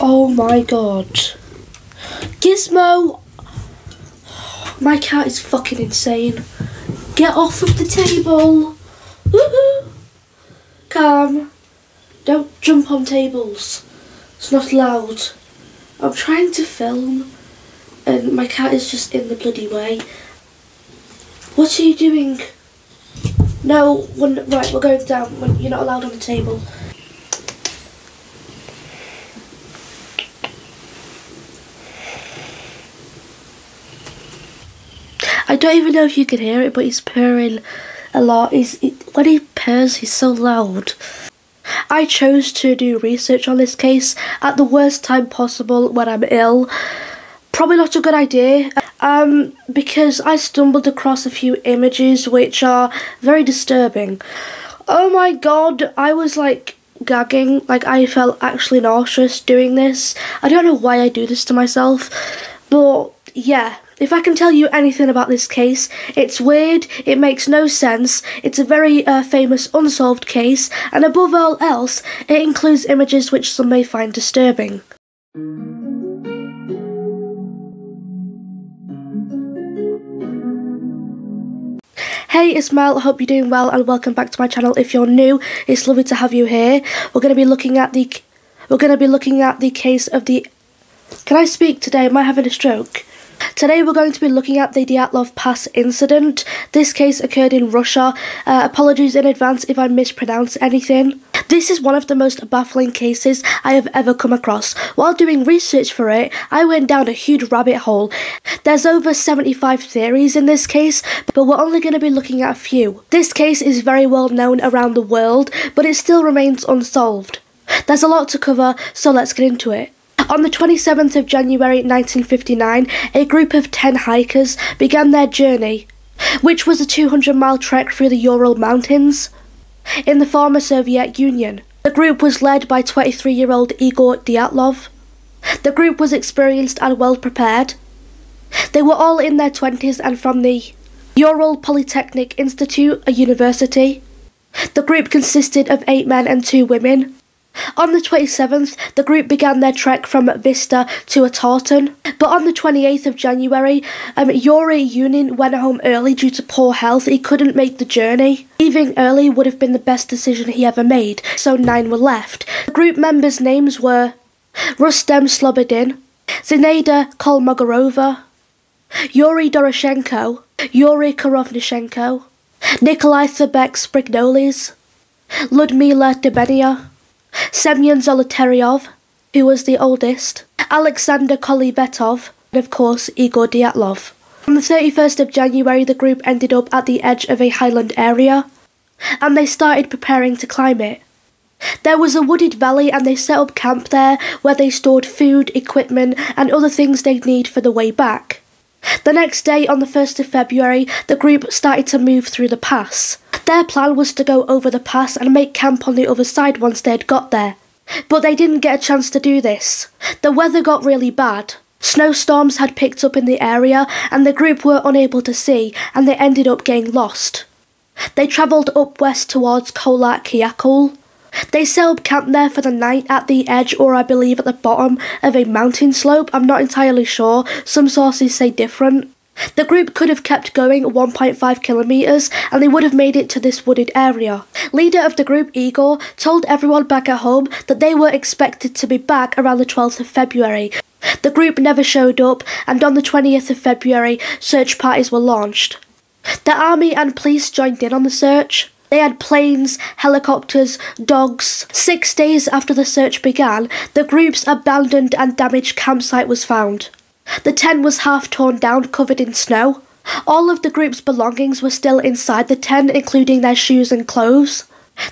Oh my god. Gizmo! My cat is fucking insane. Get off of the table. Woohoo! Calm. Don't jump on tables. It's not allowed. I'm trying to film and my cat is just in the bloody way. What are you doing? No, right, we're going down. You're not allowed on the table. I don't even know if you can hear it, but he's purring a lot. When he purrs, he's so loud. I chose to do research on this case at the worst time possible when I'm ill. Probably not a good idea, because I stumbled across a few images which are very disturbing. Oh my god, I was like gagging, like I felt actually nauseous doing this. I don't know why I do this to myself, but yeah. If I can tell you anything about this case, it's weird, it makes no sense, it's a very famous unsolved case, and above all else, it includes images which some may find disturbing. Hey, it's Mel, I hope you're doing well and welcome back to my channel. If you're new, it's lovely to have you here. We're going to be looking at the case of the... Can I speak today? Am I having a stroke? Today we're going to be looking at the Dyatlov Pass incident. This case occurred in Russia. Apologies in advance if I mispronounce anything. This is one of the most baffling cases I have ever come across. While doing research for it, I went down a huge rabbit hole. There's over 75 theories in this case, but we're only going to be looking at a few. This case is very well known around the world, but it still remains unsolved. There's a lot to cover, so let's get into it. On the 27th of January 1959, a group of 10 hikers began their journey, which was a 200-mile trek through the Ural Mountains in the former Soviet Union. The group was led by 23-year-old Igor Dyatlov. The group was experienced and well prepared. They were all in their 20s and from the Ural Polytechnic Institute, a university. The group consisted of 8 men and 2 women. On the 27th, the group began their trek from Vista to a Tartan, but on the 28th of January, Yuri Yunin went home early due to poor health. He couldn't make the journey. Leaving early would have been the best decision he ever made, so 9 were left. The group members' names were Rustem Slobodin, Zinaida Kolmogorova, Yuri Doroshenko, Yuri Korovnishenko, Nikolai Thebek Sprignolis, Ludmila Debenia, Semyon Zolotaryov, who was the oldest, Alexander Kolivetov, and of course Igor Dyatlov. On the 31st of January, the group ended up at the edge of a highland area, and they started preparing to climb it. There was a wooded valley and they set up camp there where they stored food, equipment and other things they'd need for the way back. The next day, on the 1st of February, the group started to move through the pass. Their plan was to go over the pass and make camp on the other side once they had got there. But they didn't get a chance to do this. The weather got really bad. Snowstorms had picked up in the area and the group were unable to see and they ended up getting lost. They travelled up west towards Kholat Kyakul. They set up camp there for the night at the edge, or I believe at the bottom, of a mountain slope. I'm not entirely sure. Some sources say different. The group could have kept going 1.5 kilometres and they would have made it to this wooded area. Leader of the group, Igor, told everyone back at home that they were expected to be back around the 12th of February. The group never showed up and on the 20th of February, search parties were launched. The army and police joined in on the search. They had planes, helicopters, dogs. 6 days after the search began, the group's abandoned and damaged campsite was found. The tent was half torn down, covered in snow. All of the group's belongings were still inside the tent, including their shoes and clothes.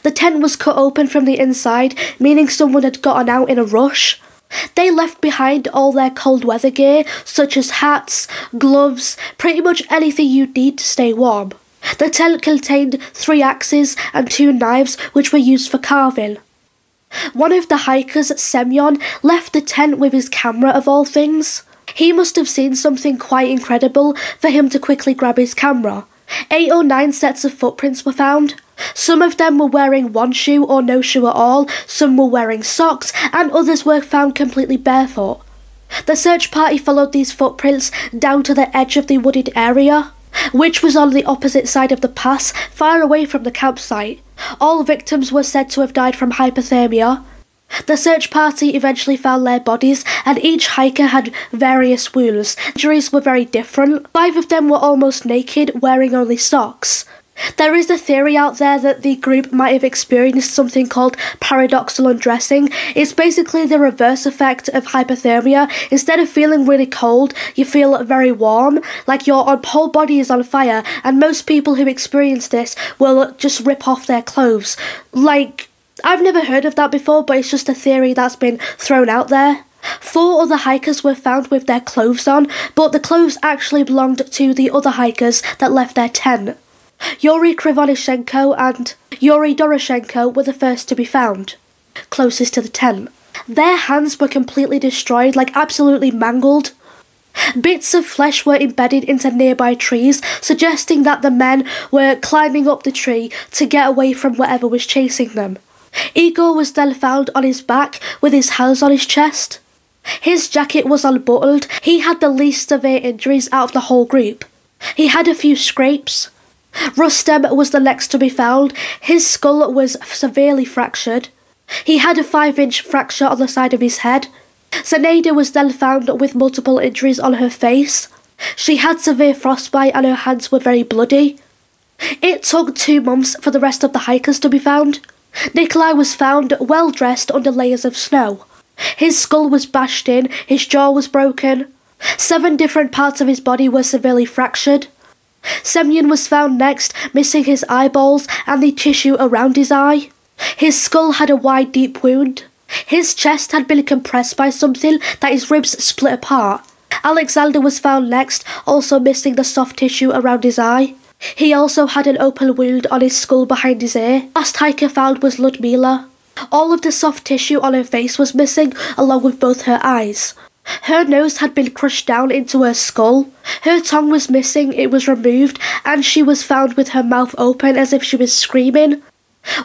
The tent was cut open from the inside, meaning someone had gotten out in a rush. They left behind all their cold weather gear, such as hats, gloves, pretty much anything you'd need to stay warm. The tent contained 3 axes and 2 knives which were used for carving. One of the hikers, Semyon, left the tent with his camera of all things. He must have seen something quite incredible for him to quickly grab his camera. 8 or 9 sets of footprints were found. Some of them were wearing one shoe or no shoe at all, some were wearing socks, and others were found completely barefoot. The search party followed these footprints down to the edge of the wooded area, which was on the opposite side of the pass, far away from the campsite. All victims were said to have died from hypothermia. The search party eventually found their bodies, and each hiker had various wounds. Injuries were very different. 5 of them were almost naked, wearing only socks. There is a theory out there that the group might have experienced something called paradoxal undressing. It's basically the reverse effect of hypothermia. Instead of feeling really cold, you feel very warm, like your whole body is on fire, and most people who experience this will just rip off their clothes. Like, I've never heard of that before, but it's just a theory that's been thrown out there. 4 other hikers were found with their clothes on, but the clothes actually belonged to the other hikers that left their tent. Yuri Krivonishenko and Yuri Doroshenko were the first to be found, closest to the tent. Their hands were completely destroyed, like absolutely mangled. Bits of flesh were embedded into nearby trees, suggesting that the men were climbing up the tree to get away from whatever was chasing them. Igor was then found on his back with his hands on his chest. His jacket was unbuttoned. He had the least severe injuries out of the whole group. He had a few scrapes. Rustem was the next to be found. His skull was severely fractured. He had a 5-inch fracture on the side of his head. Zenaida was then found with multiple injuries on her face. She had severe frostbite and her hands were very bloody. It took 2 months for the rest of the hikers to be found. Nikolai was found well dressed under layers of snow. His skull was bashed in, his jaw was broken. 7 different parts of his body were severely fractured. Semyon was found next, missing his eyeballs and the tissue around his eye. His skull had a wide, deep wound. His chest had been compressed by something that his ribs split apart. Alexander was found next, also missing the soft tissue around his eye. He also had an open wound on his skull behind his ear. Last hiker found was Ludmila. All of the soft tissue on her face was missing, along with both her eyes. Her nose had been crushed down into her skull. Her tongue was missing, it was removed, and she was found with her mouth open as if she was screaming.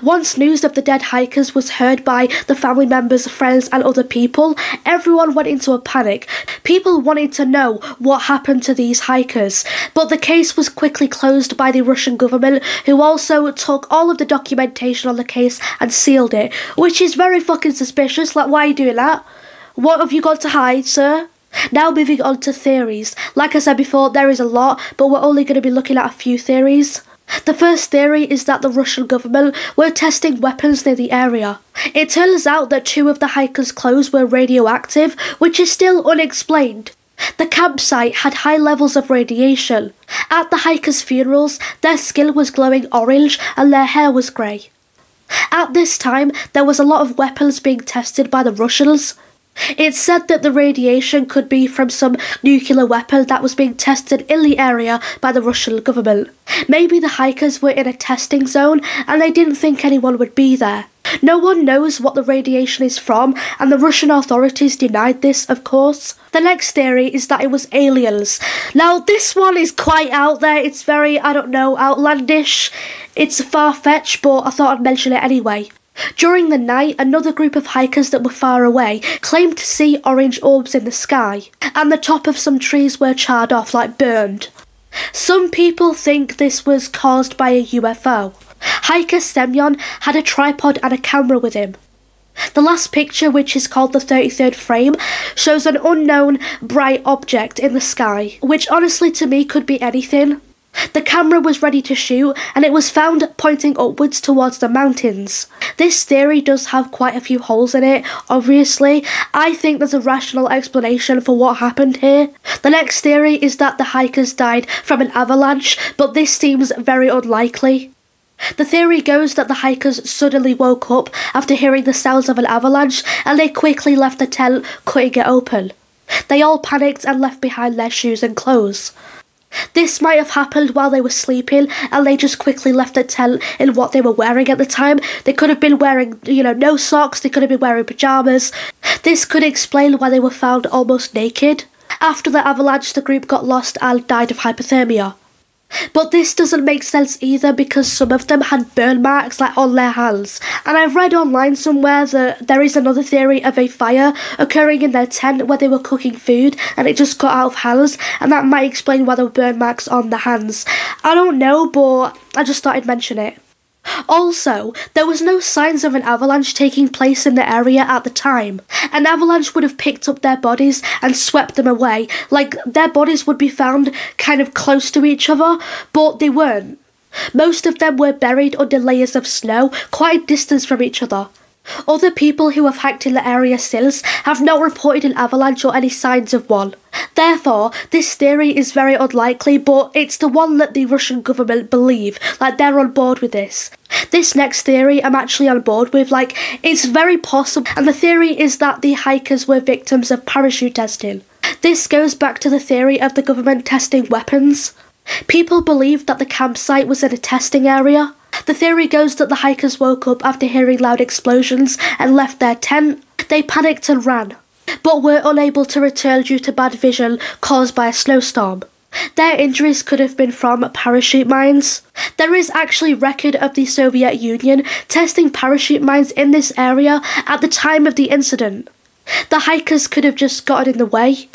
Once news of the dead hikers was heard by the family members, friends and other people, everyone went into a panic. People wanted to know what happened to these hikers, but the case was quickly closed by the Russian government, who also took all of the documentation on the case and sealed it, which is very fucking suspicious. Like, why are you doing that? What have you got to hide, sir? Now moving on to theories. Like I said before, there is a lot, but we're only going to be looking at a few theories. The first theory is that the Russian government were testing weapons near the area. It turns out that 2 of the hikers' clothes were radioactive, which is still unexplained. The campsite had high levels of radiation. At the hikers' funerals, their skin was glowing orange and their hair was grey. At this time, there was a lot of weapons being tested by the Russians. It's said that the radiation could be from some nuclear weapon that was being tested in the area by the Russian government. Maybe the hikers were in a testing zone and they didn't think anyone would be there. No one knows what the radiation is from, and the Russian authorities denied this, of course. The next theory is that it was aliens. Now, this one is quite out there. It's very, outlandish. It's far-fetched, but I thought I'd mention it anyway. During the night, another group of hikers that were far away claimed to see orange orbs in the sky, and the top of some trees were charred off, like burned. Some people think this was caused by a UFO. Hiker Semyon had a tripod and a camera with him. The last picture, which is called the 33rd frame, shows an unknown bright object in the sky, which honestly to me could be anything. The camera was ready to shoot, and it was found pointing upwards towards the mountains. This theory does have quite a few holes in it, obviously. I think there's a rational explanation for what happened here. The next theory is that the hikers died from an avalanche, but this seems very unlikely. The theory goes that the hikers suddenly woke up after hearing the sounds of an avalanche, and they quickly left the tent, cutting it open. They all panicked and left behind their shoes and clothes. This might have happened while they were sleeping, and they just quickly left the tent in what they were wearing at the time. They could have been wearing, no socks, they could have been wearing pyjamas. This could explain why they were found almost naked. After the avalanche, the group got lost and died of hypothermia. But this doesn't make sense either because some of them had burn marks like on their hands. And I've read online somewhere that there is another theory of a fire occurring in their tent where they were cooking food and it just got out of hands, and that might explain why there were burn marks on the hands. I don't know, but I just thought I'd mention it. Also, there was no signs of an avalanche taking place in the area at the time. An avalanche would have picked up their bodies and swept them away, like their bodies would be found kind of close to each other, but they weren't. Most of them were buried under layers of snow, quite a distance from each other. Other people who have hiked in the area since have not reported an avalanche or any signs of one. Therefore, this theory is very unlikely, but it's the one that the Russian government believe, like they're on board with this. This next theory I'm actually on board with, like it's very possible, and the theory is that the hikers were victims of parachute testing. This goes back to the theory of the government testing weapons. People believe that the campsite was in a testing area. The theory goes that the hikers woke up after hearing loud explosions and left their tent. They panicked and ran, but were unable to return due to bad vision caused by a snowstorm. Their injuries could have been from parachute mines. There is actually record of the Soviet Union testing parachute mines in this area at the time of the incident. The hikers could have just gotten in the way.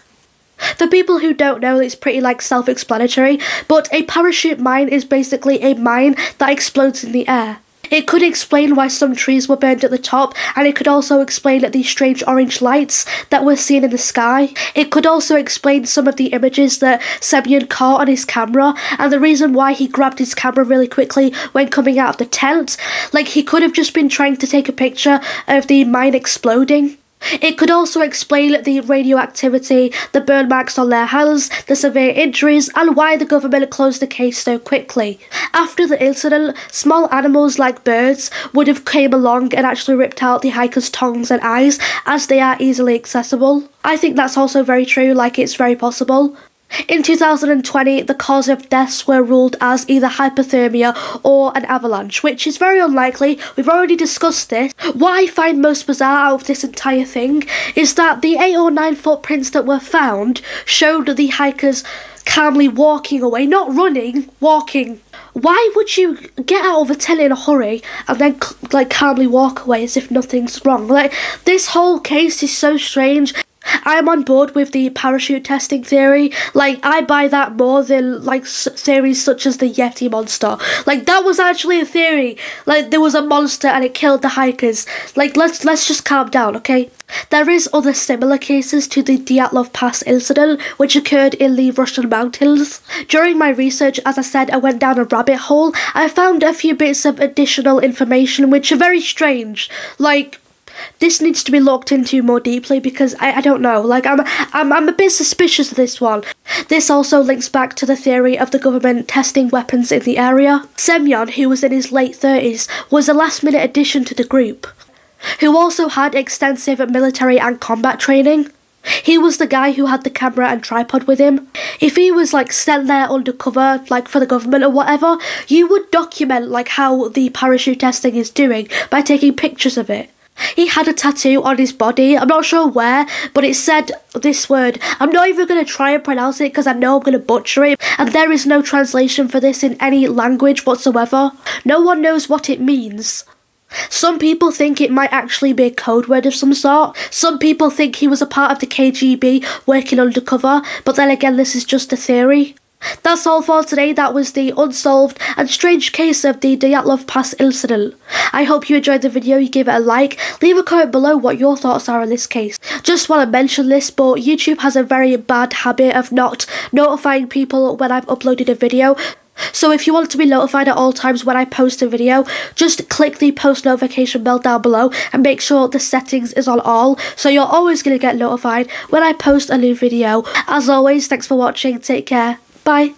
For people who don't know, it's pretty self-explanatory, but a parachute mine is basically a mine that explodes in the air. It could explain why some trees were burned at the top, and it could also explain the strange orange lights that were seen in the sky. It could also explain some of the images that Semyon caught on his camera, and the reason why he grabbed his camera really quickly when coming out of the tent. He could have just been trying to take a picture of the mine exploding. It could also explain the radioactivity, the burn marks on their hands, the severe injuries, and why the government closed the case so quickly. After the incident, small animals like birds would have came along and actually ripped out the hikers' tongues and eyes, as they are easily accessible. I think that's also very true, it's very possible. In 2020, the cause of deaths were ruled as either hypothermia or an avalanche, which is very unlikely. We've already discussed this. What I find most bizarre out of this entire thing is that the 8 or 9 footprints that were found showed the hikers calmly walking away, not running, walking. Why would you get out of a tent in a hurry and then calmly walk away as if nothing's wrong? This whole case is so strange. I'm on board with the parachute testing theory. I buy that more than theories such as the Yeti monster. That was actually a theory. There was a monster and it killed the hikers. Let's just calm down, okay? There is other similar cases to the Dyatlov Pass incident, which occurred in the Russian mountains. During my research, as I said, I went down a rabbit hole. I found a few bits of additional information which are very strange. This needs to be looked into more deeply because I don't know. I'm a bit suspicious of this one. This also links back to the theory of the government testing weapons in the area. Semyon, who was in his late 30s, was a last-minute addition to the group, who also had extensive military and combat training. He was the guy who had the camera and tripod with him. If he was sent there undercover, for the government or whatever, you would document how the parachute testing is doing by taking pictures of it. He had a tattoo on his body, I'm not sure where, but it said this word. I'm not even going to try and pronounce it because I know I'm going to butcher it, and there is no translation for this in any language whatsoever. No one knows what it means. Some people think it might actually be a code word of some sort. Some people think he was a part of the KGB working undercover, but then again, this is just a theory. That's all for today. That was the unsolved and strange case of the Dyatlov Pass incident. I hope you enjoyed the video, you give it a like, leave a comment below what your thoughts are on this case. Just want to mention this, but YouTube has a very bad habit of not notifying people when I've uploaded a video. So if you want to be notified at all times when I post a video, just click the post notification bell down below and make sure the settings is on all, so you're always going to get notified when I post a new video. As always, thanks for watching, take care, bye.